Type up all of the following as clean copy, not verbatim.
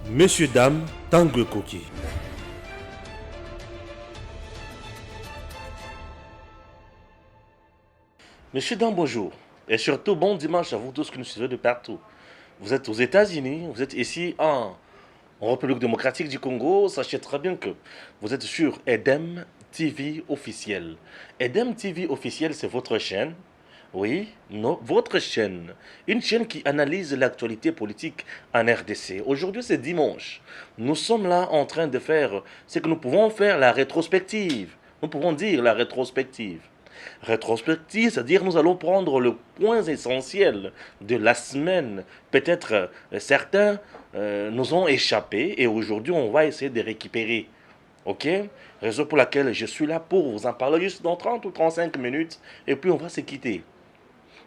Messieurs, dames, Tanguy Koki. Messieurs, dames, bonjour. Et surtout, bon dimanche à vous tous qui nous suivez de partout. Vous êtes aux États-Unis, vous êtes ici en République démocratique du Congo. Sachez très bien que vous êtes sur EDEM TV officiel. EDEM TV officiel, c'est votre chaîne. Oui, non, votre chaîne. Une chaîne qui analyse l'actualité politique en RDC. Aujourd'hui, c'est dimanche. Nous sommes là en train de faire ce que nous pouvons faire, la rétrospective. Nous pouvons dire la rétrospective. Rétrospective, c'est-à-dire nous allons prendre le point essentiel de la semaine. Peut-être certains nous ont échappé et aujourd'hui on va essayer de récupérer. Ok? Raison pour laquelle je suis là pour vous en parler juste dans 30 ou 35 minutes et puis on va se quitter.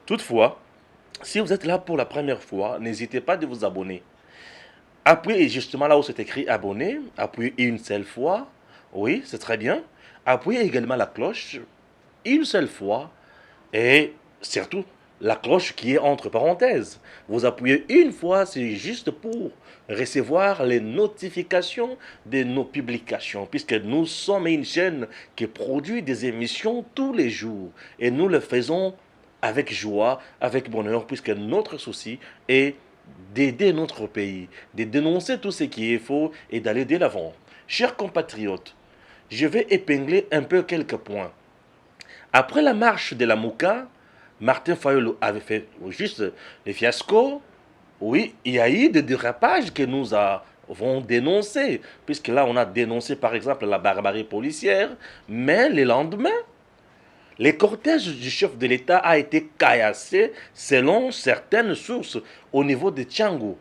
Toutefois, si vous êtes là pour la première fois, n'hésitez pas de vous abonner. Appuyez justement là où c'est écrit abonner, appuyez une seule fois. Oui, c'est très bien. Appuyez également la cloche une seule fois et surtout la cloche qui est entre parenthèses. Vous appuyez une fois, c'est juste pour recevoir les notifications de nos publications, puisque nous sommes une chaîne qui produit des émissions tous les jours et nous le faisons avec joie, avec bonheur, puisque notre souci est d'aider notre pays, de dénoncer tout ce qui est faux et d'aller de l'avant. Chers compatriotes, je vais épingler un peu quelques points. Après la marche de la Mouka, Martin Fayulu avait fait juste le fiasco. Oui, il y a eu des dérapages que nous avons dénoncés, puisque là on a dénoncé par exemple la barbarie policière, mais le lendemain, le cortège du chef de l'État a été caillassé selon certaines sources au niveau de Tchangou.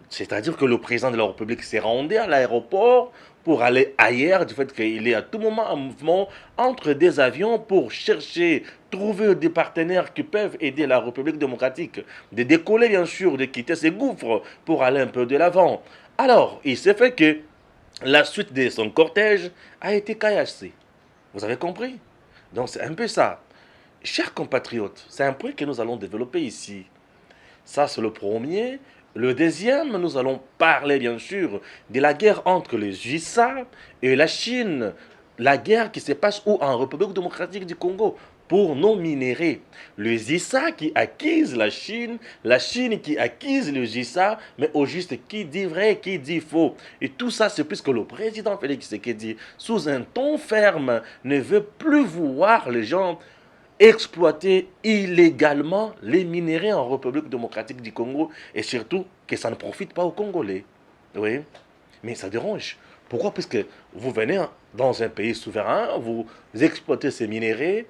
C'est-à-dire que le président de la République s'est rendu à l'aéroport pour aller ailleurs, du fait qu'il est à tout moment en mouvement entre des avions pour chercher, trouver des partenaires qui peuvent aider la République démocratique de décoller, bien sûr, de quitter ses gouffres pour aller un peu de l'avant. Alors, il s'est fait que la suite de son cortège a été caillassée. Vous avez compris? Donc c'est un peu ça. Chers compatriotes, c'est un point que nous allons développer ici. Ça, c'est le premier. Le deuxième, nous allons parler bien sûr de la guerre entre les USA et la Chine. La guerre qui se passe où? En République démocratique du Congo pour nos minéraux. Les USA qui acquisent la Chine qui acquise les USA, mais au juste qui dit vrai, qui dit faux. Et tout ça, c'est puisque le président Félix Tshisekedi, sous un ton ferme, ne veut plus voir les gens exploiter illégalement les minéraux en République démocratique du Congo et surtout que ça ne profite pas aux Congolais. Oui, mais ça dérange. Pourquoi? Puisque vous venez dans un pays souverain, vous exploitez ces minéraux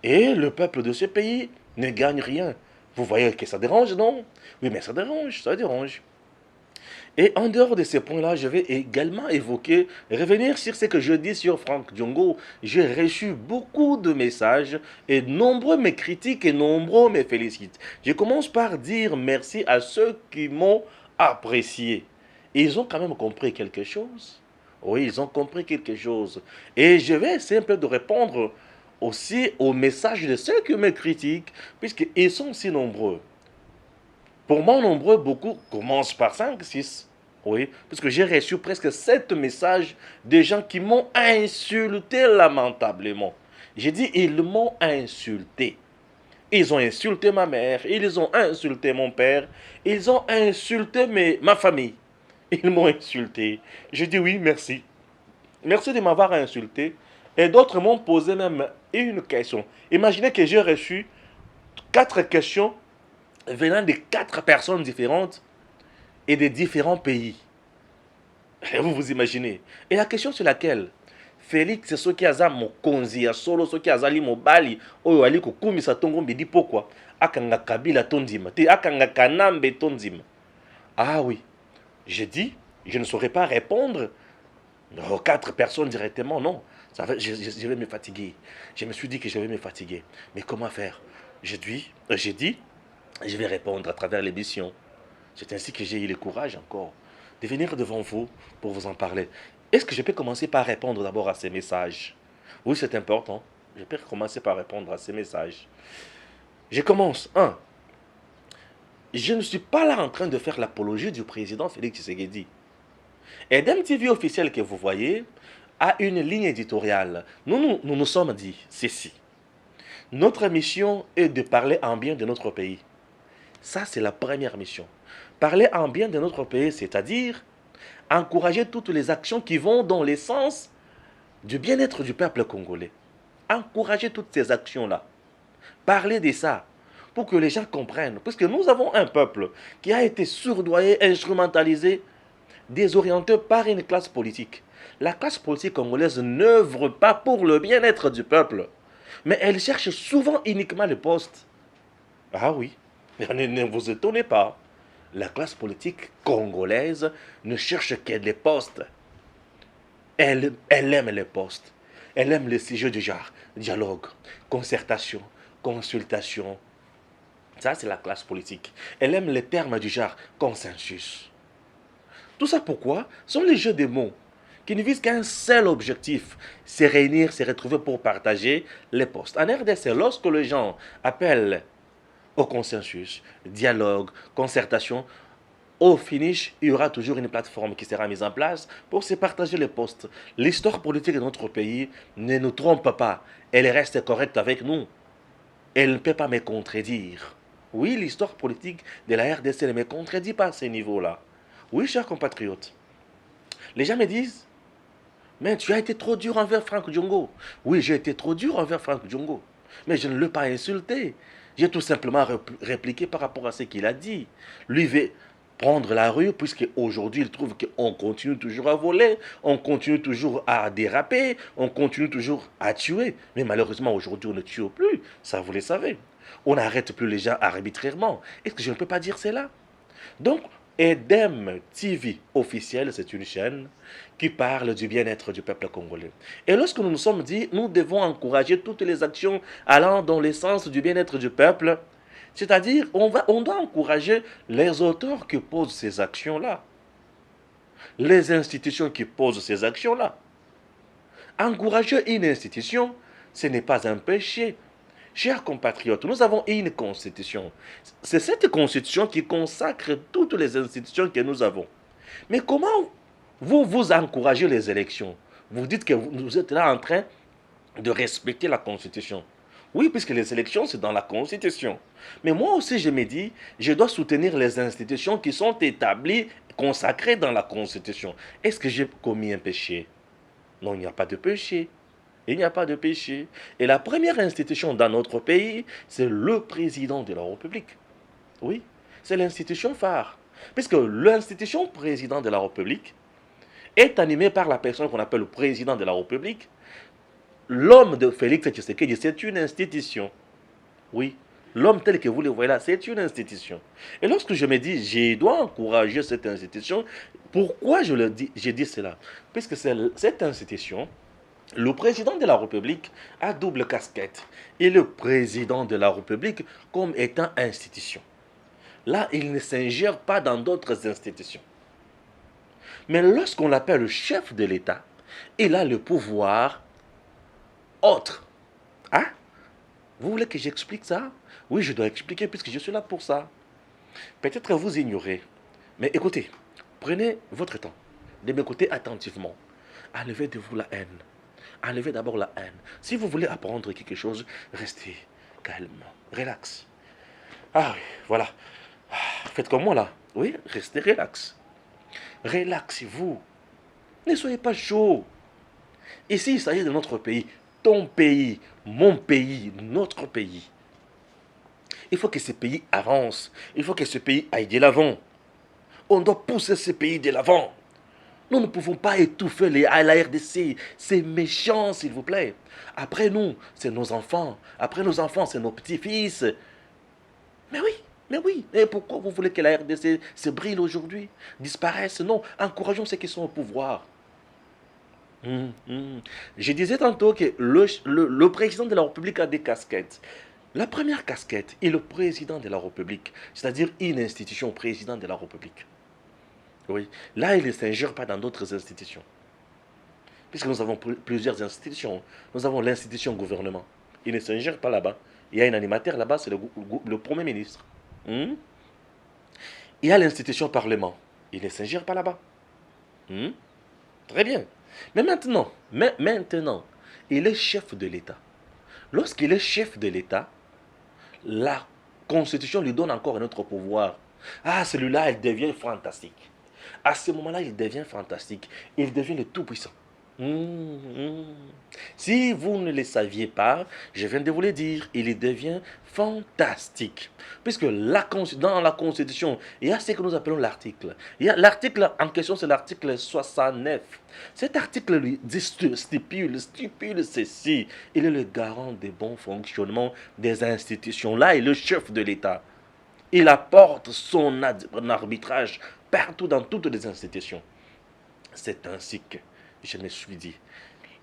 et le peuple de ce pays ne gagne rien. Vous voyez que ça dérange, non? Oui, mais ça dérange, ça dérange. Et en dehors de ces points-là, je vais également évoquer, revenir sur ce que je dis sur Franck Diongo. J'ai reçu beaucoup de messages et nombreux me critiquent et nombreux me félicitent. Je commence par dire merci à ceux qui m'ont apprécié. Ils ont quand même compris quelque chose. Oui, ils ont compris quelque chose. Et je vais essayer un peu de répondre aussi aux messages de ceux qui me critiquent, puisqu'ils sont si nombreux. Pour moi, nombreux, beaucoup commencent par 5, 6. Oui, parce que j'ai reçu presque 7 messages de gens qui m'ont insulté lamentablement. J'ai dit, ils m'ont insulté. Ils ont insulté ma mère, ils ont insulté mon père, ils ont insulté ma famille. Ils m'ont insulté. J'ai dit oui, merci. Merci de m'avoir insulté. Et d'autres m'ont posé même une question. Imaginez que j'ai reçu 4 questions venant de 4 personnes différentes et de différents pays. Et vous vous imaginez. Et la question c'est laquelle? Félix soki aza mokonzi ya solo soki azali mobali oyo ali kokumisa tongo mbedi pokwa akanga kabila tondima te akanga kanambe tondima. Ah oui, j'ai dit, je ne saurais pas répondre aux 4 personnes directement, non. Je vais me fatiguer. Je me suis dit que je vais me fatiguer. Mais comment faire? J'ai dit, je vais répondre à travers l'émission. C'est ainsi que j'ai eu le courage encore de venir devant vous pour vous en parler. Est-ce que je peux commencer par répondre d'abord à ces messages? Oui, c'est important. Je peux commencer par répondre à ces messages. Je commence. 1. je ne suis pas là en train de faire l'apologie du président Félix Tshisekedi. Edem TV officiel que vous voyez a une ligne éditoriale. Nous sommes dit ceci. Notre mission est de parler en bien de notre pays. Ça, c'est la première mission. Parler en bien de notre pays, c'est-à-dire encourager toutes les actions qui vont dans le sens du bien-être du peuple congolais. Encourager toutes ces actions-là. Parler de ça pour que les gens comprennent. Parce que nous avons un peuple qui a été sournoyé, instrumentalisé, désorienté par une classe politique. La classe politique congolaise n'œuvre pas pour le bien-être du peuple, mais elle cherche souvent uniquement le poste. Ah oui, ne vous étonnez pas. La classe politique congolaise ne cherche que les postes. Elle aime les postes. Elle aime les sujets du genre dialogue, concertation, consultation. Ça, c'est la classe politique. Elle aime les termes du genre consensus. Tout ça pourquoi sont les jeux de mots qui ne visent qu'un seul objectif, se réunir, se retrouver pour partager les postes. En RDC, lorsque les gens appellent au consensus, dialogue, concertation, au finish, il y aura toujours une plateforme qui sera mise en place pour se partager les postes. L'histoire politique de notre pays ne nous trompe pas. Elle reste correcte avec nous. Elle ne peut pas me contredire. Oui, l'histoire politique de la RDC ne me contredit pas à ce niveau-là. Oui, chers compatriotes. Les gens me disent, mais tu as été trop dur envers Franck Diongo. Oui, j'ai été trop dur envers Franck Diongo. Mais je ne l'ai pas insulté. J'ai tout simplement répliqué par rapport à ce qu'il a dit. Lui veut prendre la rue, puisque aujourd'hui il trouve qu'on continue toujours à voler, on continue toujours à déraper, on continue toujours à tuer. Mais malheureusement aujourd'hui on ne tue plus, ça vous le savez. On n'arrête plus les gens arbitrairement. Est-ce que je ne peux pas dire cela? Donc, Edem TV officiel, c'est une chaîne qui parle du bien-être du peuple congolais. Et lorsque nous nous sommes dit, nous devons encourager toutes les actions allant dans le sens du bien-être du peuple, c'est-à-dire, on doit encourager les auteurs qui posent ces actions-là, les institutions qui posent ces actions-là. Encourager une institution, ce n'est pas un péché. Chers compatriotes, nous avons une constitution. C'est cette constitution qui consacre toutes les institutions que nous avons. Mais comment vous encouragez les élections? Vous dites que vous êtes là en train de respecter la constitution. Oui, puisque les élections, c'est dans la constitution. Mais moi aussi, je me dis, je dois soutenir les institutions qui sont établies, consacrées dans la constitution. Est-ce que j'ai commis un péché? Non, il n'y a pas de péché. Il n'y a pas de péché. Et la première institution dans notre pays, c'est le président de la République. Oui, c'est l'institution phare. Puisque l'institution président de la République est animée par la personne qu'on appelle le président de la République. L'homme de Félix Tshisekedi, c'est une institution. Oui, l'homme tel que vous le voyez là, c'est une institution. Et lorsque je me dis, je dois encourager cette institution, pourquoi je dis cela? Puisque cette institution, le président de la République a double casquette. Il est le président de la République comme étant institution. Là, il ne s'ingère pas dans d'autres institutions. Mais lorsqu'on l'appelle le chef de l'État, il a le pouvoir autre. Hein? Vous voulez que j'explique ça? Oui, je dois expliquer puisque je suis là pour ça. Peut-être vous ignorez. Mais écoutez, prenez votre temps de m'écouter attentivement. Enlevez de vous la haine. Enlevez d'abord la haine. Si vous voulez apprendre quelque chose, restez calme, relax. Ah oui, voilà. Faites comme moi là. Oui, restez relax. Relaxez-vous. Ne soyez pas chaud. Ici, il s'agit de notre pays. Ton pays, mon pays, notre pays. Il faut que ce pays avance. Il faut que ce pays aille de l'avant. On doit pousser ce pays de l'avant. Nous ne pouvons pas étouffer la RDC. C'est méchant, s'il vous plaît. Après nous, c'est nos enfants. Après nos enfants, c'est nos petits-fils. Mais oui, mais oui. Et pourquoi vous voulez que la RDC se brille aujourd'hui, disparaisse? Non, encourageons ceux qui sont au pouvoir. Je disais tantôt que le président de la République a des casquettes. La première casquette est le président de la République, c'est-à-dire une institution président de la République. Oui, là, il ne s'ingère pas dans d'autres institutions. Puisque nous avons plusieurs institutions. Nous avons l'institution gouvernement. Il ne s'ingère pas là-bas. Il y a un animateur là-bas, c'est le Premier ministre. Il y a l'institution Parlement. Il ne s'ingère pas là-bas. Hmm? Très bien. Mais maintenant, il est chef de l'État. Lorsqu'il est chef de l'État, la Constitution lui donne encore un autre pouvoir. Ah, celui-là, il devient fantastique. À ce moment-là, il devient fantastique. Il devient le tout-puissant. Mmh. Si vous ne le saviez pas, je viens de vous le dire, il devient fantastique. Puisque dans la Constitution, il y a ce que nous appelons l'article. L'article en question, c'est l'article 69. Cet article lui stipule ceci. Il est le garant des bons fonctionnements des institutions. Là, il est le chef de l'État. Il apporte son arbitrage partout dans toutes les institutions. C'est ainsi que je me suis dit,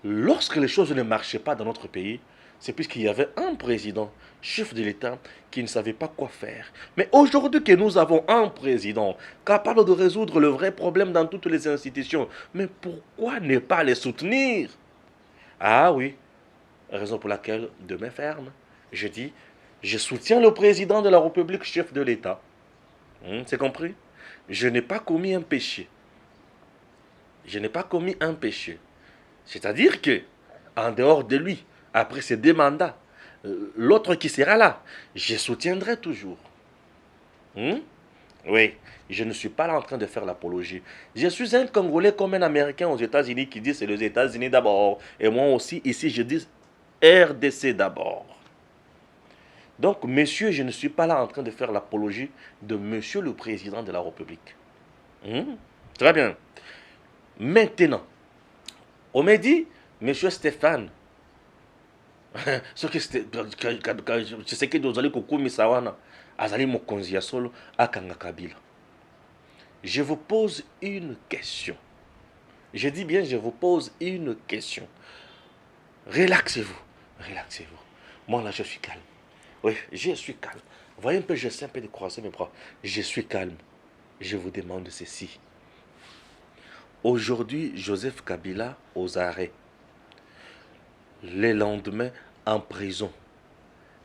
lorsque les choses ne marchaient pas dans notre pays, c'est puisqu'il y avait un président, chef de l'État, qui ne savait pas quoi faire. Mais aujourd'hui que nous avons un président capable de résoudre le vrai problème dans toutes les institutions, mais pourquoi ne pas les soutenir? Ah oui, raison pour laquelle, de main ferme, je dis, je soutiens le président de la République, chef de l'État. C'est compris? Je n'ai pas commis un péché. Je n'ai pas commis un péché. C'est-à-dire que, en dehors de lui, après ces deux mandats, l'autre qui sera là, je soutiendrai toujours. Hmm? Oui, je ne suis pas là en train de faire l'apologie. Je suis un Congolais comme un Américain aux États-Unis qui dit c'est les États-Unis d'abord. Et moi aussi, ici, je dis RDC d'abord. Donc, monsieur, je ne suis pas là en train de faire l'apologie de monsieur le président de la République. Très bien. Maintenant, on m'a dit, monsieur Stéphane, ce que je sais que vous allez kokumi sawana, azali mokonzi ya solo akanga Kabila. Je vous pose une question. Je dis bien, je vous pose une question. Relaxez-vous, relaxez-vous. Moi là, je suis calme. Oui, je suis calme. Voyez un peu, j'essaie un peu de croiser mes bras. Je suis calme. Je vous demande ceci. Aujourd'hui, Joseph Kabila aux arrêts. Les lendemains, en prison.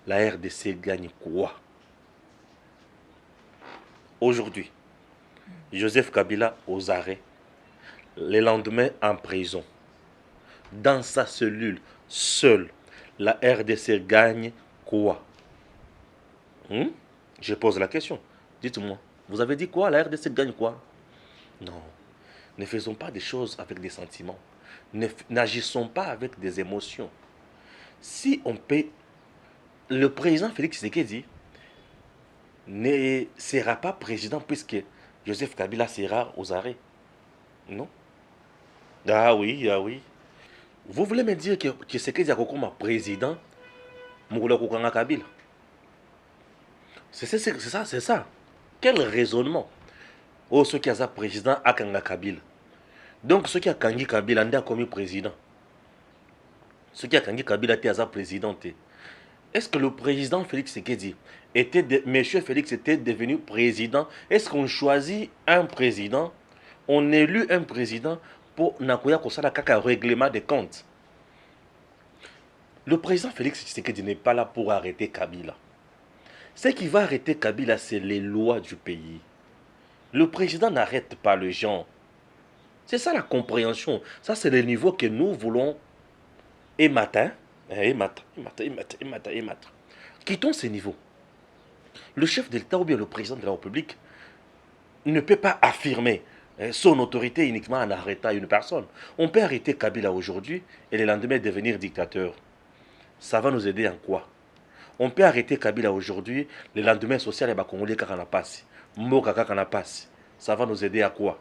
La RDC gagne quoi? Aujourd'hui, Joseph Kabila aux arrêts. Les lendemains, en prison. Dans sa cellule, seul, la RDC gagne quoi? Je pose la question. Dites-moi, vous avez dit quoi? La RDC gagne quoi? Non. Ne faisons pas des choses avec des sentiments. N'agissons pas avec des émotions. Si on peut... Le président Félix Tshisekedi ne sera pas président puisque Joseph Kabila sera aux arrêts. Non? Ah oui, ah oui. Vous voulez me dire que Tshisekedi a comme président Mouroula Koukanga Kabila? C'est ça, c'est ça. Quel raisonnement? Oh, ceux qui ont président Akanga Kabila. Donc, ceux qui ont Kangi Kabila ont commis président. Ceux qui ont Kangi Kabila ont président. Est-ce que le président Félix Tshisekedi monsieur Félix était devenu président? Est-ce qu'on choisit un président, on élu un président pour Nakoya Kosala Kaka règlement des comptes? Le président Félix Tshisekedi n'est pas là pour arrêter Kabila. Ce qui va arrêter Kabila, c'est les lois du pays. Le président n'arrête pas les gens. C'est ça la compréhension. Ça, c'est le niveau que nous voulons émettre. Quittons ces niveaux. Le chef de l'État ou bien le président de la République ne peut pas affirmer son autorité uniquement en arrêtant une personne. On peut arrêter Kabila aujourd'hui et le lendemain devenir dictateur. Ça va nous aider en quoi? On peut arrêter Kabila aujourd'hui, le lendemain social et Congolais kakana passe. Moka kakana passe. Ça va nous aider à quoi?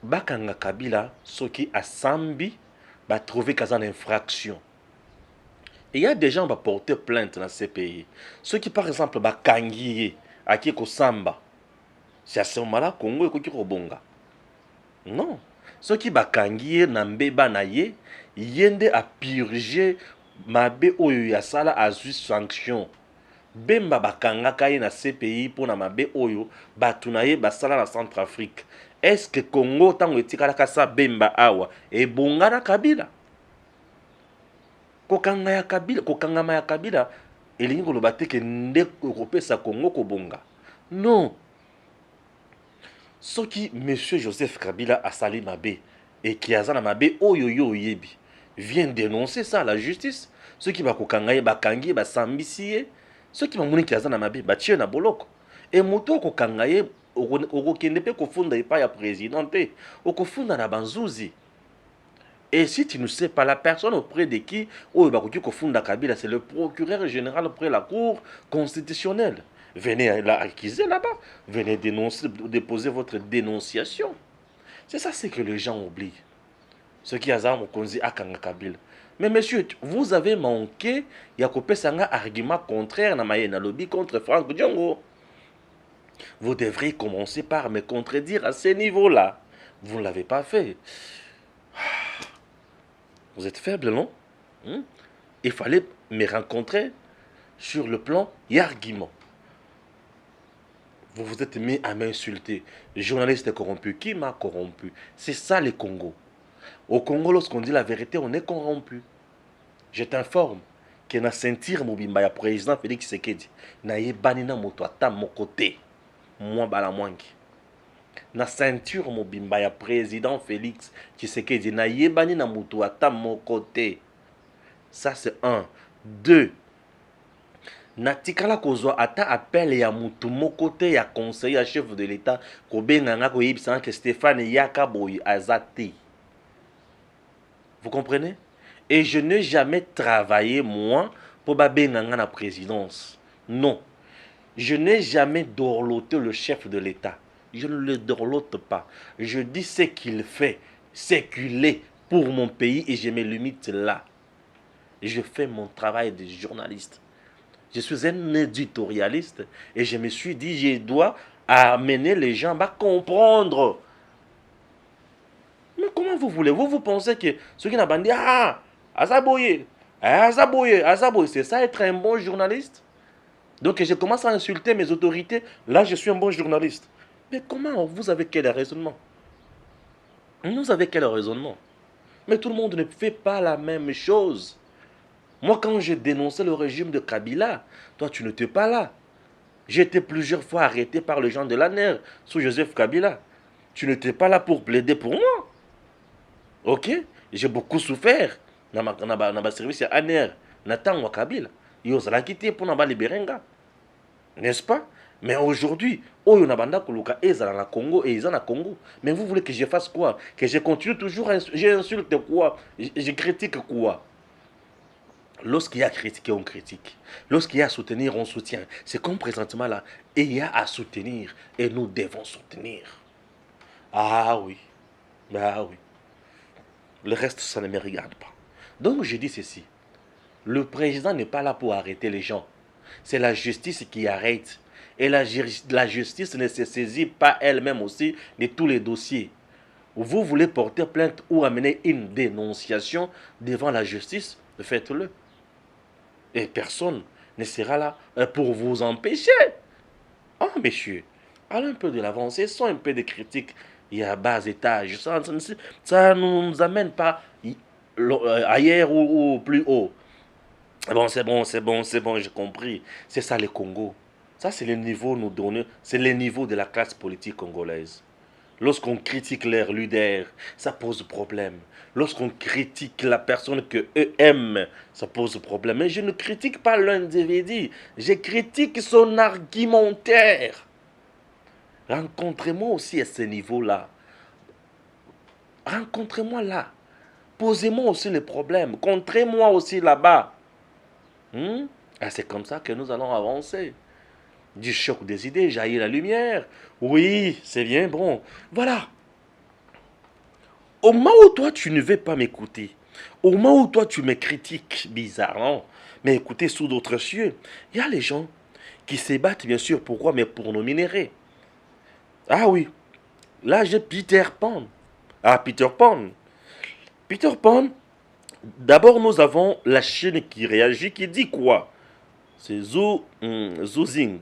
Bakanga Kabila, ceux qui a sambi, va trouver qu'il y a une infraction. Et il y a des gens qui vont porter plainte dans ces pays. Ceux qui, par exemple, va kangiye, à qui samba. C'est à ce moment-là Congo est qui bonga. Non. Ceux qui va kangiye, nambeba naye, yende à purger, mabe oyo ya sala a juste sanction. Bemba bakanga kaye na CPI pour na mabe oyo, batunaye basala na Centrafrique. Est-ce que Congo tango etikala kasa bemba awa e bonga na Kabila? Kokanga ya Kabila, kokangama ya Kabila elingi koloba te ke nde kopesa Congo ko bonga. Non. Ce qui, monsieur Joseph Kabila a sali Mabé et qui a zana Mabé, oyoyo yebi, vient dénoncer ça à la justice. Ceux qui va kokangaye, bakangi, basambisiye, ceux qui vont qui a zana Mabé, batie na boloko. Et moto kokangaye, okokende pe kofunda epa ya présidente, okofunda na banzuzi. Et si tu ne sais pas la personne auprès de qui, Kabila, c'est le procureur général auprès de la Cour constitutionnelle. Venez la accuser là-bas. Venez dénoncer, déposer votre dénonciation. C'est ça, c'est que les gens oublient. Ce qui a dit à Kabila. Mais monsieur, vous avez manqué, il y a un argument contraire dans ma lobby contre Franck Diongo. Vous devriez commencer par me contredire à ce niveau-là. Vous ne l'avez pas fait. Vous êtes faible, non? Il fallait me rencontrer sur le plan argument. Vous vous êtes mis à m'insulter. Journaliste corrompu. Qui m'a corrompu? C'est ça le Congo. Au Congo, lorsqu'on dit la vérité, on est corrompu. Je t'informe que na sentir mobimba ya président Félix Tshisekedi na yebanina moto ata mokote. Moi bala mwangi. Na ceinture mobimba ya président Félix Tshisekedi na yebani na mutu ata mokote. Ça c'est un. Deux. Na tikala kozwa ata appel ya mutu mokote ya conseiller ya chef de l'État ko benganga ko yebisanga que Stéphane Yakaboy azati. Vous comprenez? Et je n'ai jamais travaillé moi pour benganga na présidence. Non. Je n'ai jamais dorloté le chef de l'État. Je ne le dorlote pas. Je dis ce qu'il fait, ce qu'il est pour mon pays et je me limite là. Je fais mon travail de journaliste. Je suis un éditorialiste et je me suis dit, je dois amener les gens à comprendre. Mais comment vous voulez? Vous pensez que ceux qui n'ont pas dit, Azaboye, c'est ça être un bon journaliste? Donc je commence à insulter mes autorités. Là, je suis un bon journaliste. Mais comment? Vous avez quel raisonnement? Vous avez quel raisonnement? Mais tout le monde ne fait pas la même chose. Moi, quand j'ai dénoncé le régime de Kabila, toi, tu n'étais pas là. J'ai été plusieurs fois arrêté par les gens de l'ANER sous Joseph Kabila. Tu n'étais pas là pour plaider pour moi. Ok? J'ai beaucoup souffert dans ma service à ANER. Nathan wa Kabila. Yo, ça l'a quitté pour nous libérer. N'est-ce pas? Mais aujourd'hui, Oyo Nabanda Koluka est dans le Congo et ils sont au Congo. Mais vous voulez que je fasse quoi? Que je continue toujours à j'insulte quoi? Je critique quoi? Lorsqu'il y a à critiquer, on critique. Lorsqu'il y a à soutenir, on soutient. C'est comme présentement là. Et il y a à soutenir et nous devons soutenir. Ah oui. Ah oui. Le reste, ça ne me regarde pas. Donc je dis ceci. Le président n'est pas là pour arrêter les gens. C'est la justice qui arrête. Et la justice ne se saisit pas elle-même aussi de tous les dossiers. Vous voulez porter plainte ou amener une dénonciation devant la justice, faites-le. Et personne ne sera là pour vous empêcher. Oh, messieurs, allons un peu de l'avancée, sans un peu de critique. Il y a bas étage. Ça ne nous amène pas ailleurs ou plus haut. Bon, j'ai compris. C'est ça le Congo. Ça, c'est le niveau nous donne, c'est le niveau de la classe politique congolaise. Lorsqu'on critique leur leader, ça pose problème. Lorsqu'on critique la personne que eux aiment, ça pose problème. Mais je ne critique pas l'individu, je critique son argumentaire. Rencontrez-moi aussi à ce niveau-là. Rencontrez-moi là. Posez-moi aussi les problèmes. Contrez-moi aussi là-bas. C'est comme ça que nous allons avancer. Du choc des idées jaillit la lumière. Oui, c'est bien bon. Voilà. Au moment où toi, tu ne veux pas m'écouter, au moment où toi, tu me critiques bizarrement, mais écoutez, sous d'autres cieux, il y a les gens qui se battent, bien sûr, pourquoi? Mais pour nos minéraux. Ah oui, là, j'ai Peter Pan. Ah, Peter Pan. Peter Pan, d'abord, nous avons la Chine qui réagit, qui dit quoi? C'est Zhou Zing.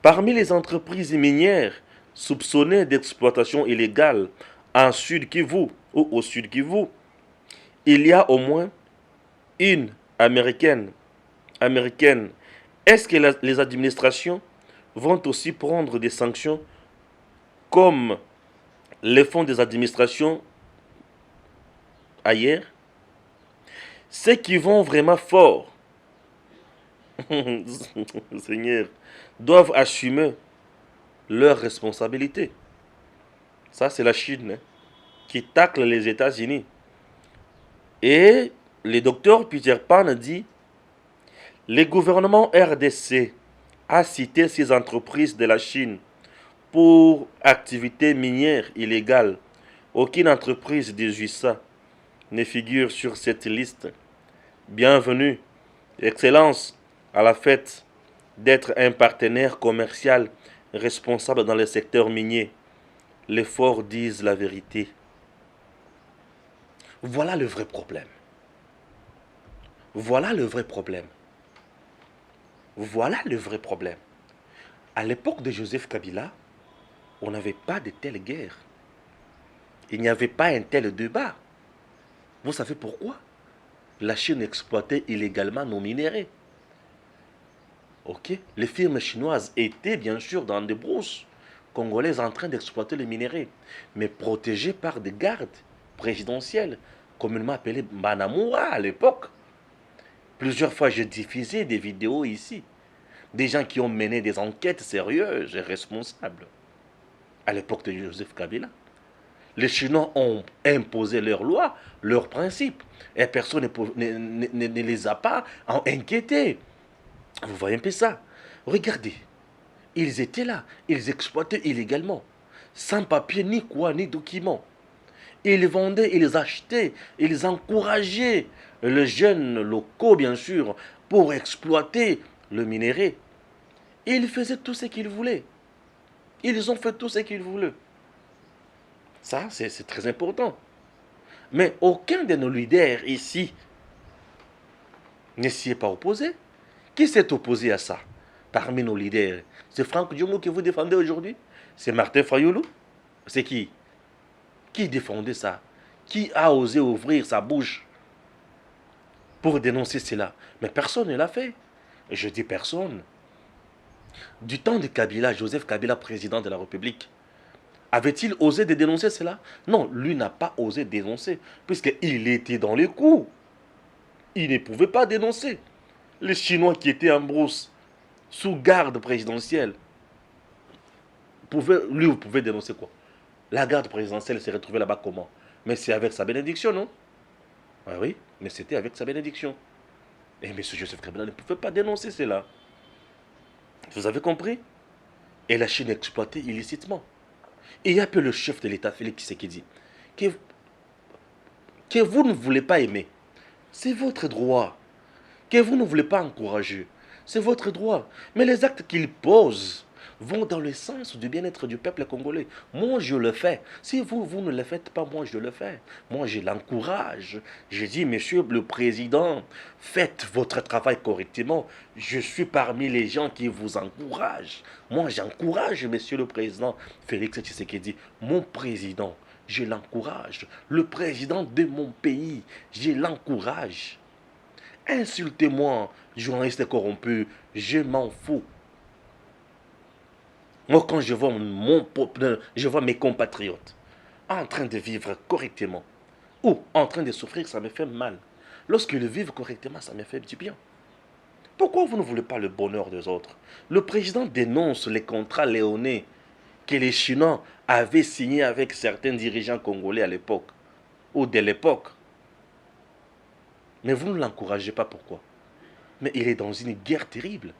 Parmi les entreprises minières soupçonnées d'exploitation illégale en Sud Kivu ou au Sud Kivu, il y a au moins une américaine. Est-ce que les administrations vont aussi prendre des sanctions comme les fonds des administrations ailleurs, ceux qui vont vraiment fort, Seigneur, doivent assumer leurs responsabilités. Ça, c'est la Chine, hein, qui tacle les États-Unis. Et le docteur Peter Pan dit, le gouvernement RDC a cité ces entreprises de la Chine pour activités minières illégales. Aucune entreprise de USA ne figure sur cette liste. Bienvenue, Excellence, à la fête d'être un partenaire commercial responsable dans le secteur minier. Les forts disent la vérité. Voilà le vrai problème. Voilà le vrai problème. Voilà le vrai problème. À l'époque de Joseph Kabila, on n'avait pas de telle guerre. Il n'y avait pas un tel débat. Vous savez pourquoi? La Chine exploitait illégalement nos minéraux. Ok? Les firmes chinoises étaient bien sûr dans des brousses congolaises en train d'exploiter les minéraux, mais protégées par des gardes présidentiels, communément appelés Manamura à l'époque. Plusieurs fois, j'ai diffusé des vidéos ici. Des gens qui ont mené des enquêtes sérieuses et responsables. À l'époque de Joseph Kabila. Les Chinois ont imposé leurs lois, leurs principes. Et personne ne les a pas inquiétés. Vous voyez un peu ça? Regardez. Ils étaient là. Ils exploitaient illégalement. Sans papier, ni quoi, ni document. Ils vendaient, ils achetaient, ils encourageaient les jeunes locaux, bien sûr, pour exploiter le minerai. Ils faisaient tout ce qu'ils voulaient. Ils ont fait tout ce qu'ils voulaient. Ça, c'est très important. Mais aucun de nos leaders ici ne s'y est pas opposé. Qui s'est opposé à ça parmi nos leaders? C'est Franck Diongo que vous défendez aujourd'hui? C'est Martin Fayoulou? C'est qui? Qui défendait ça? Qui a osé ouvrir sa bouche pour dénoncer cela? Mais personne ne l'a fait. Je dis personne. Du temps de Kabila, Joseph Kabila, président de la République, avait-il osé de dénoncer cela? Non, lui n'a pas osé dénoncer, puisqu'il était dans les coups. Il ne pouvait pas dénoncer. Les Chinois qui étaient en brousse, sous garde présidentielle, lui, vous pouvez dénoncer quoi? La garde présidentielle s'est retrouvée là-bas comment? Mais c'est avec sa bénédiction, non? Ah oui, mais c'était avec sa bénédiction. Et M. Joseph Kabila ne pouvait pas dénoncer cela. Vous avez compris? Et la Chine exploitait illicitement. Et il y a peu le chef de l'État, Félix Tshisekedi, que, que vous ne voulez pas aimer. C'est votre droit. Que vous ne voulez pas encourager. C'est votre droit. Mais les actes qu'il pose vont dans le sens du bien-être du peuple congolais. Moi, je le fais. Si vous, vous ne le faites pas, moi, je le fais. Moi, je l'encourage. Je dis, monsieur le président, faites votre travail correctement. Je suis parmi les gens qui vous encouragent. Moi, j'encourage, monsieur le président Félix Tshisekedi, mon président. Je l'encourage. Le président de mon pays, je l'encourage. Insultez-moi, journaliste corrompu, je m'en fous. Moi, quand je vois mes compatriotes en train de vivre correctement ou en train de souffrir, ça me fait mal. Lorsqu'ils vivent correctement, ça me fait du bien. Pourquoi vous ne voulez pas le bonheur des autres? Le président dénonce les contrats léonais que les Chinois avaient signés avec certains dirigeants congolais à l'époque ou de l'époque. Mais vous ne l'encouragez pas, pourquoi? Mais il est dans une guerre terrible.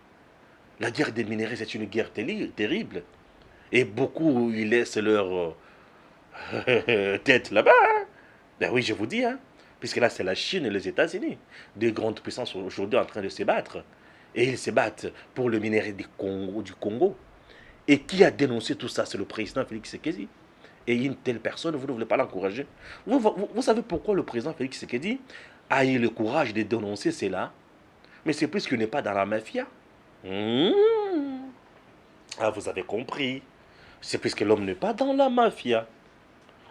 La guerre des minéraux, c'est une guerre terrible. Et beaucoup, ils laissent leur tête là-bas. Hein. Ben oui, je vous dis. Hein. Puisque là, c'est la Chine et les États-Unis. Deux grandes puissances aujourd'hui en train de se battre. Et ils se battent pour le minerai du Congo. Et qui a dénoncé tout ça? C'est le président Félix Tshisekedi. Et une telle personne, vous ne voulez pas l'encourager. Vous savez pourquoi le président Félix Tshisekedi a eu le courage de dénoncer cela? Mais c'est puisqu'il n'est pas dans la mafia. Mmh. Ah, vous avez compris. C'est puisque l'homme n'est pas dans la mafia.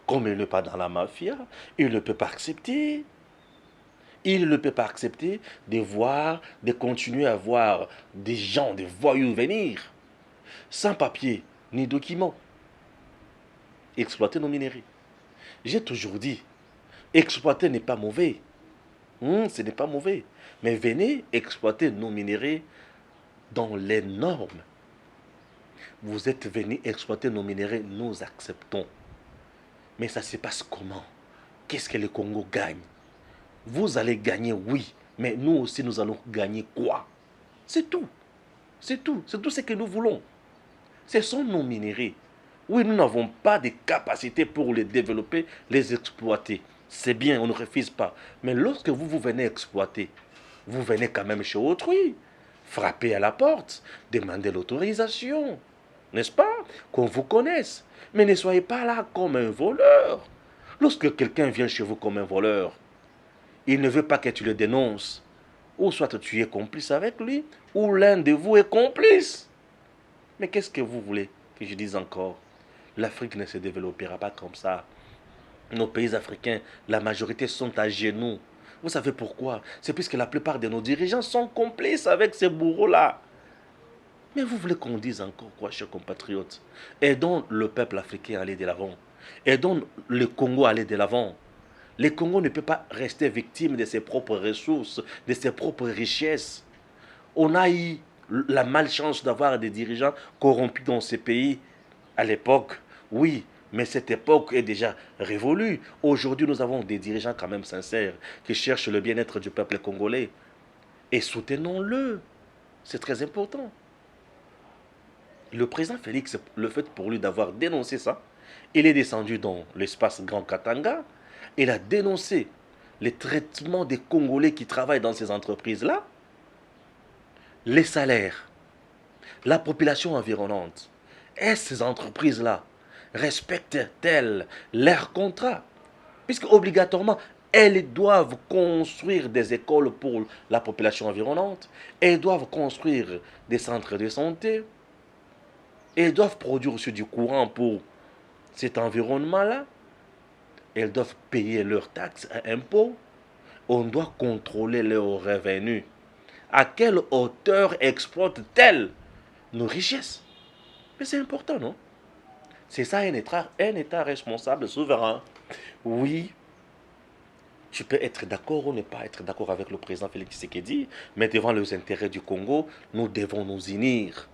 Comme il n'est pas dans la mafia, il ne peut pas accepter. Il ne peut pas accepter de continuer à voir des gens, des voyous venir, sans papier ni document. exploiter nos minerais. J'ai toujours dit, exploiter n'est pas mauvais. Ce n'est pas mauvais. Mais venez exploiter nos minerais dans les normes. Vous êtes venus exploiter nos minerais, nous acceptons. Mais ça se passe comment? Qu'est-ce que le Congo gagne? Vous allez gagner, oui. Mais nous aussi, nous allons gagner quoi? C'est tout. C'est tout. C'est tout ce que nous voulons. Ce sont nos minéraux. Oui, nous n'avons pas de capacité pour les développer, les exploiter. C'est bien, on ne refuse pas. Mais lorsque vous venez exploiter, vous venez quand même chez autrui. Frapper à la porte, demander l'autorisation. N'est-ce pas? Qu'on vous connaisse. Mais ne soyez pas là comme un voleur. Lorsque quelqu'un vient chez vous comme un voleur, il ne veut pas que tu le dénonces. Ou soit tu es complice avec lui, ou l'un de vous est complice. Mais qu'est-ce que vous voulez que je dise encore? L'Afrique ne se développera pas comme ça. Nos pays africains, la majorité sont à genoux. Vous savez pourquoi? C'est puisque la plupart de nos dirigeants sont complices avec ces bourreaux-là. Mais vous voulez qu'on dise encore quoi, chers compatriotes? Aidons le peuple africain à aller de l'avant. Aidons le Congo à aller de l'avant. Le Congo ne peut pas rester victime de ses propres ressources, de ses propres richesses. On a eu la malchance d'avoir des dirigeants corrompus dans ces pays à l'époque. Oui, mais cette époque est déjà révolue. Aujourd'hui, nous avons des dirigeants quand même sincères qui cherchent le bien-être du peuple congolais. Et soutenons-le. C'est très important. Le président Félix, le fait pour lui d'avoir dénoncé ça, il est descendu dans l'espace Grand Katanga. Il a dénoncé les traitements des Congolais qui travaillent dans ces entreprises-là, les salaires, la population environnante. Et ces entreprises-là respectent-elles leurs contrats? Puisque obligatoirement, elles doivent construire des écoles pour la population environnante, elles doivent construire des centres de santé, elles doivent produire aussi du courant pour cet environnement-là, elles doivent payer leurs taxes et impôts, on doit contrôler leurs revenus. À quelle hauteur exploitent-elles nos richesses? Mais c'est important, non? C'est ça un État responsable, souverain. Oui, tu peux être d'accord ou ne pas être d'accord avec le président Félix Tshisekedi, mais devant les intérêts du Congo, nous devons nous unir.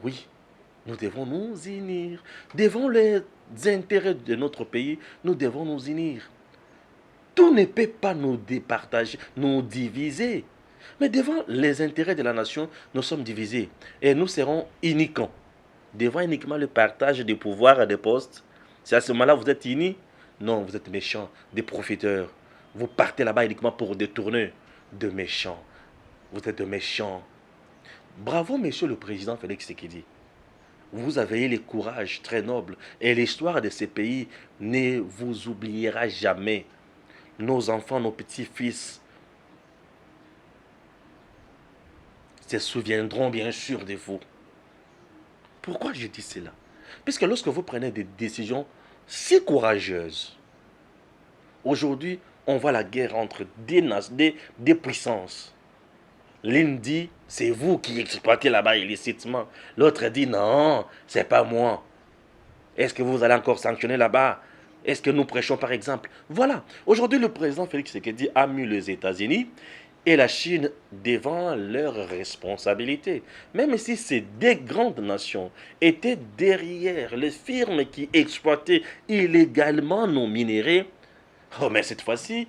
Oui, nous devons nous unir. Devant les intérêts de notre pays, nous devons nous unir. Tout ne peut pas nous départager, nous diviser. Mais devant les intérêts de la nation, nous sommes divisés. Et nous serons uniquement. Devant uniquement le partage des pouvoirs et des postes, c'est à ce moment-là que vous êtes unis. Non, vous êtes méchants, des profiteurs. Vous partez là-bas uniquement pour détourner. De méchants. Vous êtes de méchants. Bravo, monsieur le président Félix Tshisekedi. Vous avez eu le courage très noble. Et l'histoire de ces pays ne vous oubliera jamais. Nos enfants, nos petits-fils se souviendront bien sûr de vous. Pourquoi je dis cela? Puisque lorsque vous prenez des décisions si courageuses, aujourd'hui, on voit la guerre entre des puissances. L'une dit, c'est vous qui exploitez là-bas illicitement. L'autre dit, non, c'est pas moi. Est-ce que vous allez encore sanctionner là-bas? Est-ce que nous prêchons par exemple? Voilà. Aujourd'hui, le président Félix Tshisekedi a mis les États-Unis et la Chine devant leurs responsabilités. Même si ces deux grandes nations étaient derrière les firmes qui exploitaient illégalement nos minéraux, oh mais cette fois-ci,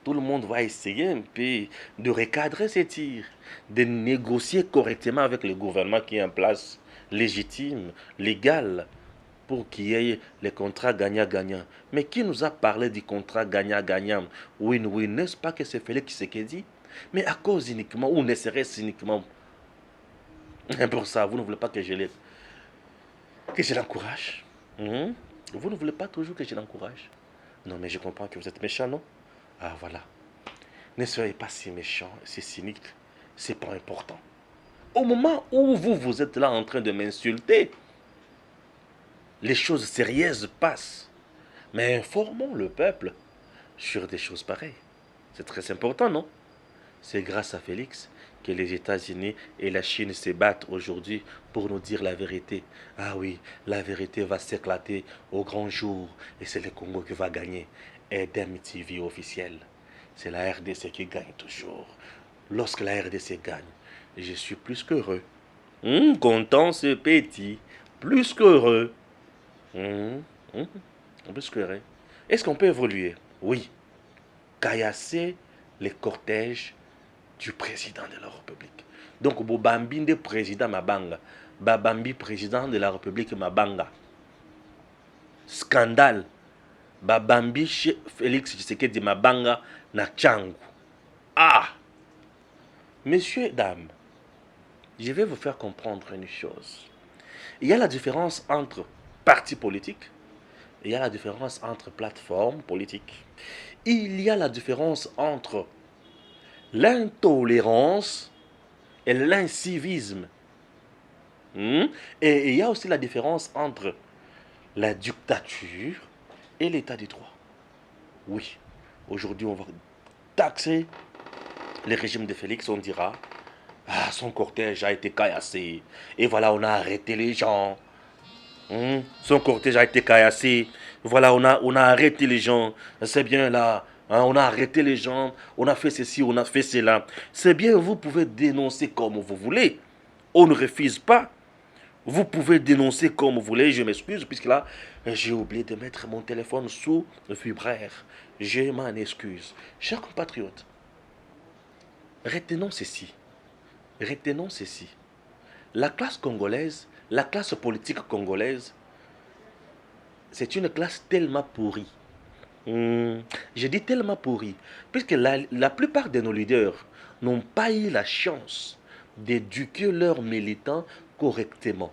tout le monde va essayer un peu de recadrer ces tirs, de négocier correctement avec le gouvernement qui est en place, légitime, légal, pour qu'il y ait les contrats gagnant-gagnant. Mais qui nous a parlé du contrat gagnant-gagnant? Win-win, n'est-ce pas que c'est Félix Tshisekedi? Mais à cause uniquement, ou ne serait-ce uniquement pour ça, vous ne voulez pas que je l'encourage? Vous ne voulez pas toujours que je l'encourage? Non, mais je comprends que vous êtes méchant, non? Ah, voilà. Ne soyez pas si méchant, si cynique. C'est pas important. Au moment où vous êtes là en train de m'insulter, les choses sérieuses passent. Mais informons le peuple sur des choses pareilles. C'est très important, non? C'est grâce à Félix que les États-Unis et la Chine se battent aujourd'hui pour nous dire la vérité. Ah oui, la vérité va s'éclater au grand jour et c'est le Congo qui va gagner. Edem TV officiel. C'est la RDC qui gagne toujours. Lorsque la RDC gagne, je suis plus qu'heureux. Content ce petit, plus qu'heureux. Plus qu'heureux. Est-ce qu'on peut évoluer? Oui. Caillasser les cortèges du président de la République. Donc, Bobambi de président Mabanga. Babambi président de la République Mabanga. Scandale. Babambi Félix Tshisekedi Mabanga na Tchangu. Ah! Messieurs, dames, je vais vous faire comprendre une chose. Il y a la différence entre parti politique, il y a la différence entre plateforme politique, il y a la différence entre l'intolérance et l'incivisme. Et il y a aussi la différence entre la dictature et l'état de droit. Oui, aujourd'hui on va taxer le régime de Félix, on dira, ah, son cortège a été caillassé. Et voilà, on a arrêté les gens. Son cortège a été caillassé. Voilà, on a arrêté les gens. C'est bien là. On a arrêté les gens. On a fait ceci, on a fait cela. C'est bien, vous pouvez dénoncer comme vous voulez. On ne refuse pas. Vous pouvez dénoncer comme vous voulez. Je m'excuse, puisque là, j'ai oublié de mettre mon téléphone sous le vibraire. Je m'en excuse. Chers compatriotes, retenons ceci. Retenons ceci. La classe congolaise, la classe politique congolaise, c'est une classe tellement pourrie. Je dis tellement pourrie, puisque la plupart de nos leaders n'ont pas eu la chance d'éduquer leurs militants correctement.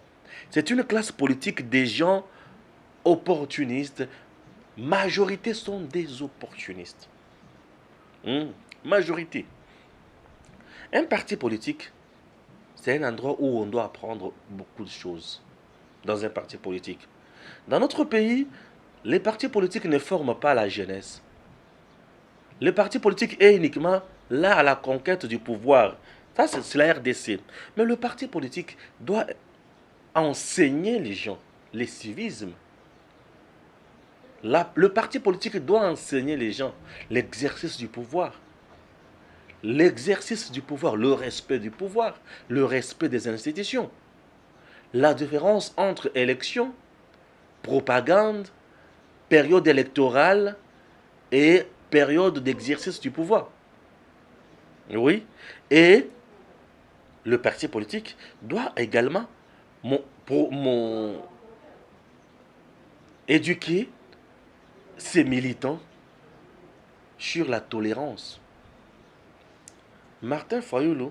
C'est une classe politique des gens opportunistes. Majorité sont des opportunistes. Majorité. Un parti politique, c'est un endroit où on doit apprendre beaucoup de choses dans un parti politique. Dans notre pays, les partis politiques ne forment pas la jeunesse. Le parti politique est uniquement là à la conquête du pouvoir. Ça, c'est la RDC. Mais le parti politique doit enseigner les gens le civisme. Le parti politique doit enseigner les gens l'exercice du pouvoir. L'exercice du pouvoir, le respect du pouvoir, le respect des institutions. La différence entre élection, propagande, période électorale et période d'exercice du pouvoir. Oui. Et le parti politique doit également éduquer ses militants sur la tolérance. Martin Fayulu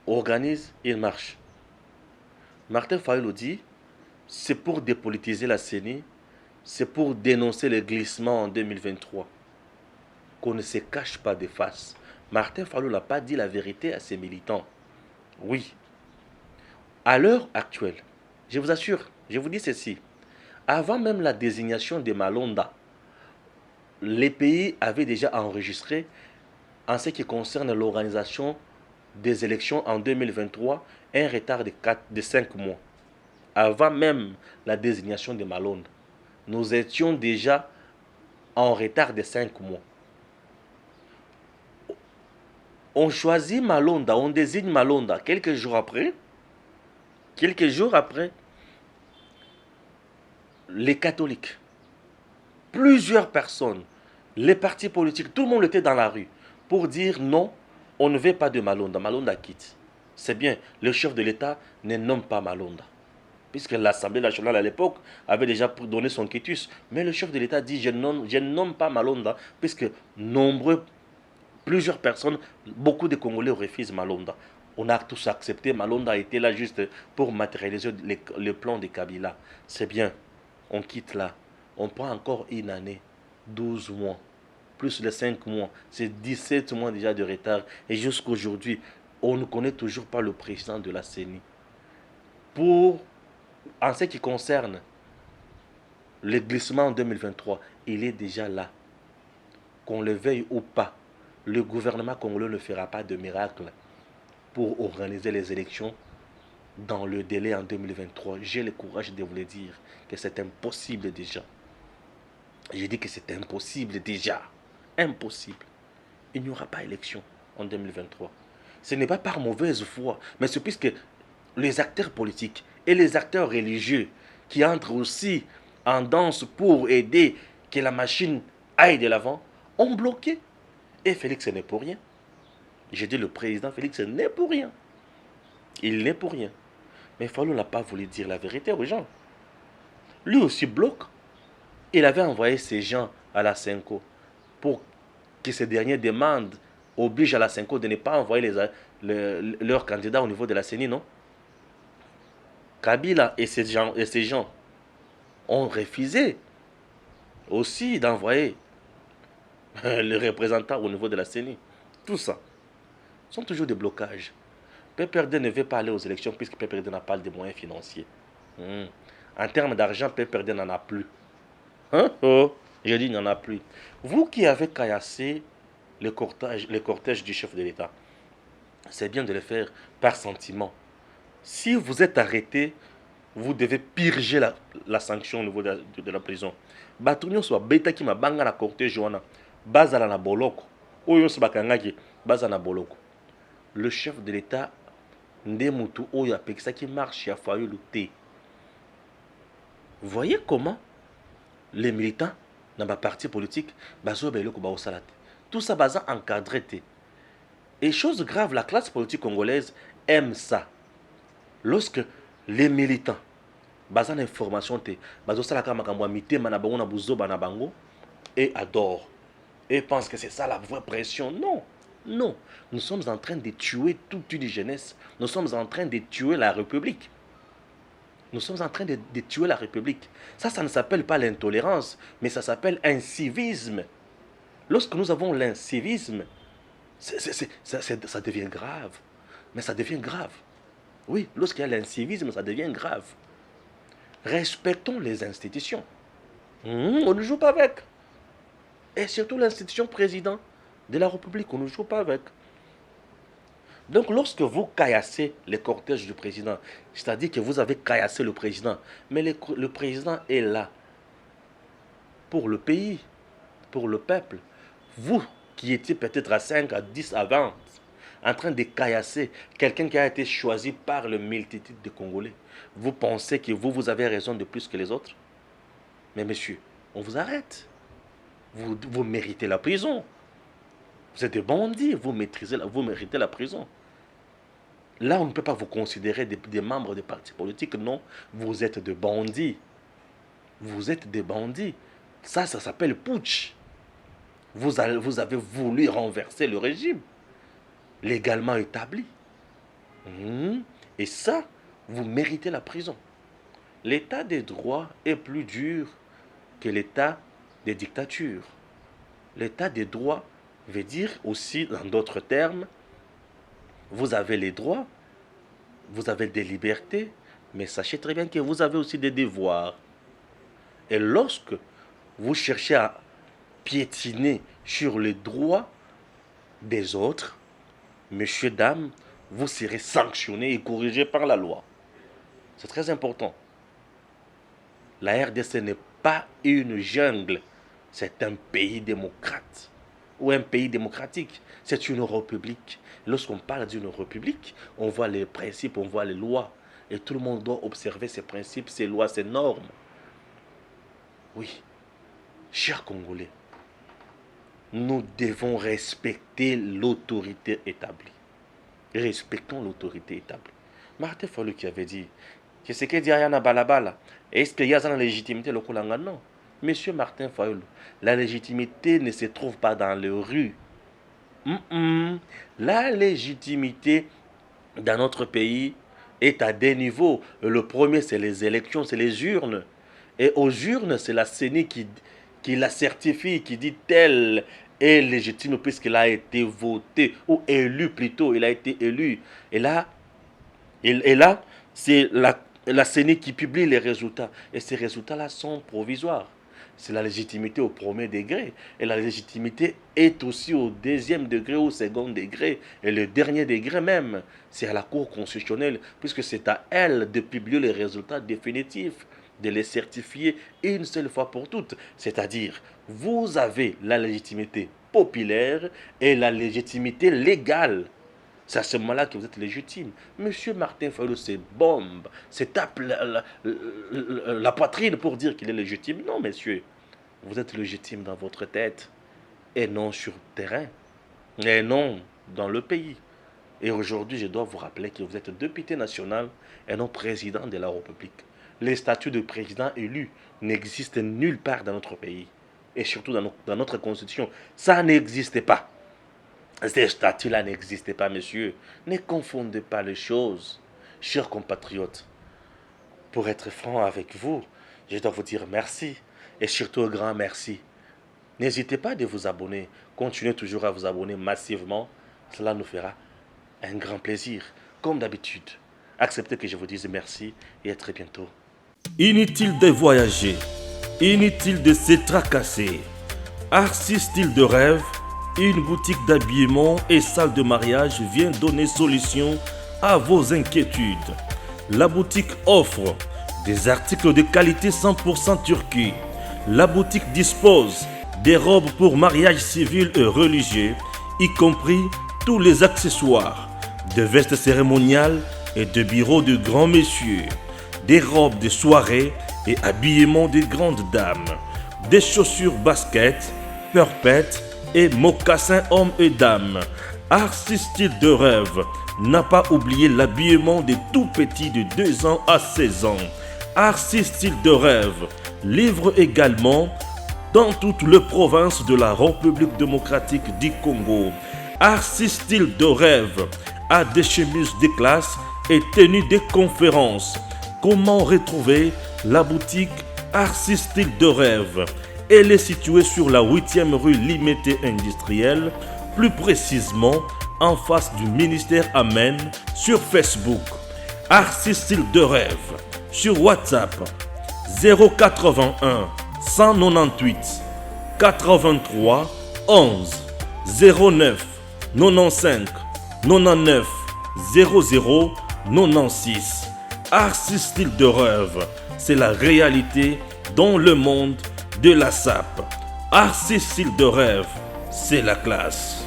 organise une marche. Martin Fayulu dit, c'est pour dépolitiser la CENI, c'est pour dénoncer le glissement en 2023, qu'on ne se cache pas de face. Martin Fayulu n'a pas dit la vérité à ses militants. Oui. À l'heure actuelle, je vous assure, je vous dis ceci, avant même la désignation de Malonda, les pays avaient déjà enregistré, en ce qui concerne l'organisation des élections en 2023, un retard de 5 mois. Avant même la désignation de Malonda, nous étions déjà en retard de 5 mois. On choisit Malonda, on désigne Malonda quelques jours après, les catholiques, plusieurs personnes, les partis politiques, tout le monde était dans la rue pour dire non, on ne veut pas de Malonda. Malonda quitte. C'est bien, le chef de l'État ne nomme pas Malonda. Puisque l'Assemblée nationale à l'époque avait déjà donné son quitus. Mais le chef de l'État dit je ne nomme pas Malonda, puisque plusieurs personnes, beaucoup de Congolais refusent Malonda. On a tous accepté, Malonda était là juste pour matérialiser le plan de Kabila. C'est bien, on quitte là. On prend encore une année, 12 mois, plus les 5 mois. C'est 17 mois déjà de retard. Et jusqu'à aujourd'hui, on ne connaît toujours pas le président de la CENI. En ce qui concerne le glissement en 2023, il est déjà là. Qu'on le veuille ou pas, le gouvernement congolais ne fera pas de miracle. pour organiser les élections dans le délai en 2023. J'ai le courage de vous le dire que c'est impossible déjà. J'ai dit que c'est impossible déjà. Impossible. Il n'y aura pas élection en 2023. Ce n'est pas par mauvaise foi, mais c'est puisque les acteurs politiques et les acteurs religieux qui entrent aussi en danse pour aider que la machine aille de l'avant ont bloqué. Et Félix n'est pour rien. J'ai dit le président Félix n'est pour rien. Il n'est pour rien. Mais Fallou n'a pas voulu dire la vérité aux gens. Lui aussi bloque. Il avait envoyé ces gens à la Senko pour que ces derniers demandent, obligent à la Senko de ne pas envoyer leurs candidats au niveau de la CENI, non? Kabila et ces gens ont refusé aussi d'envoyer les représentants au niveau de la CENI. Tout ça sont toujours des blocages. PPRD ne veut pas aller aux élections puisque PPRD n'a pas de moyens financiers. En termes d'argent, PPRD n'en a plus. Hein? Oh, j'ai dit il n'en a plus. Vous qui avez caillassé le cortège du chef de l'État, c'est bien de le faire par sentiment. Si vous êtes arrêté, vous devez purger la sanction au niveau de la prison. Batunyo soit beta qui m'a banga la cortège joana, bazala na boloko. Oyo se bakangaki, bazala na boloko. Le chef de l'État Ndemutu Oyo Apekisa qui marche à Fayou Louté. Vous voyez comment les militants dans ma parti politique, tout ça est encadré. Et chose grave, la classe politique congolaise aime ça. Lorsque les militants, basant l'information, et adorent, et pensent que c'est ça la vraie pression. Non, non. Nous sommes en train de tuer toute une jeunesse. Nous sommes en train de tuer la République. Nous sommes en train de tuer la République. Ça ne s'appelle pas l'intolérance, mais ça s'appelle un civisme. Lorsque nous avons l'incivisme, ça devient grave. Mais ça devient grave. Oui, lorsqu'il y a l'incivisme, ça devient grave. Respectons les institutions. On ne joue pas avec. Et surtout l'institution président de la République, on ne joue pas avec. Donc lorsque vous caillassez le cortège du président, c'est-à-dire que vous avez caillassé le président, mais le président est là pour le pays, pour le peuple. Vous qui étiez peut-être à 5, à 10, à 20, en train de caillasser quelqu'un qui a été choisi par le multitude de Congolais, vous pensez que vous avez raison de plus que les autres? Mais monsieur, on vous arrête. Vous méritez la prison. Vous êtes des bandits, vous méritez la prison. Là, on ne peut pas vous considérer des membres des partis politiques, non. Vous êtes des bandits. Vous êtes des bandits. Ça s'appelle putsch. Vous avez voulu renverser le régime, légalement établi. Et ça, vous méritez la prison. L'état des droits est plus dur que l'état des dictatures. L'état des droits veut dire aussi, dans d'autres termes, vous avez les droits, vous avez des libertés, mais sachez très bien que vous avez aussi des devoirs. Et lorsque vous cherchez à piétiner sur les droits des autres, messieurs, dames, vous serez sanctionné et corrigé par la loi. C'est très important. La RDC n'est pas une jungle, c'est un pays démocrate ou un pays démocratique. C'est une république. Lorsqu'on parle d'une république, on voit les principes, on voit les lois. Et tout le monde doit observer ces principes, ces lois, ces normes. Oui, chers Congolais, nous devons respecter l'autorité établie. Respectons l'autorité établie. Martin Fayulu qui avait dit que ce que dit Ayana Balabala, est-ce qu'il y a une légitimité le Kolanga? Non. Monsieur Martin Fayulu, la légitimité ne se trouve pas dans les rues. La légitimité dans notre pays est à des niveaux. Le premier, c'est les élections, c'est les urnes. Et aux urnes, c'est la CENI qui la certifie, qui dit tel est légitime puisqu'il a été voté, ou élu plutôt, il a été élu. Et là c'est la CENI qui publie les résultats. Et ces résultats-là sont provisoires. c'est la légitimité au premier degré. Et la légitimité est aussi au deuxième degré, au second degré. Et le dernier degré même, c'est à la Cour constitutionnelle, puisque c'est à elle de publier les résultats définitifs, de les certifier une seule fois pour toutes. C'est-à-dire, vous avez la légitimité populaire et la légitimité légale. C'est à ce moment-là que vous êtes légitime. Monsieur Martin Fayulu se bombe, se tape la poitrine pour dire qu'il est légitime. Non, messieurs, vous êtes légitime dans votre tête et non sur le terrain, et non dans le pays. Et aujourd'hui, je dois vous rappeler que vous êtes député national et non président de la République. Les statuts de président élu n'existent nulle part dans notre pays et surtout dans notre constitution. Ça n'existe pas. Ces statuts-là n'existaient pas, messieurs. Ne confondez pas les choses, chers compatriotes. Pour être franc avec vous, je dois vous dire merci, et surtout un grand merci. N'hésitez pas de vous abonner. Continuez toujours à vous abonner massivement. Cela nous fera un grand plaisir. Comme d'habitude, acceptez que je vous dise merci et à très bientôt. Inutile de voyager, inutile de se tracasser. Arcis Style de Rêve, une boutique d'habillement et salle de mariage vient donner solution à vos inquiétudes. La boutique offre des articles de qualité 100% turquie. La boutique dispose des robes pour mariage civil et religieux, y compris tous les accessoires, de vestes cérémoniales et de bureaux de grands messieurs, des robes de soirée et habillement de grandes dames, des chaussures basket, perpètes et mocassins hommes et dames. Arcis Style de Rêve n'a pas oublié l'habillement des tout petits de 2 ans à 16 ans. Arcis Style de Rêve livre également dans toutes les provinces de la République démocratique du Congo. Arcis Style de Rêve a des chemises de classe et tenues de conférences. Comment retrouver la boutique Arcis Style de Rêve? Elle est située sur la 8e rue Limité Industrielle, plus précisément en face du ministère Amen, sur Facebook. Arcis Style de Rêve, sur WhatsApp 081 198 83 11 09 95 99 00 96. Arcis Style de Rêve, c'est la réalité dans le monde de la SAP. Arcis Style de Rêve, c'est la classe.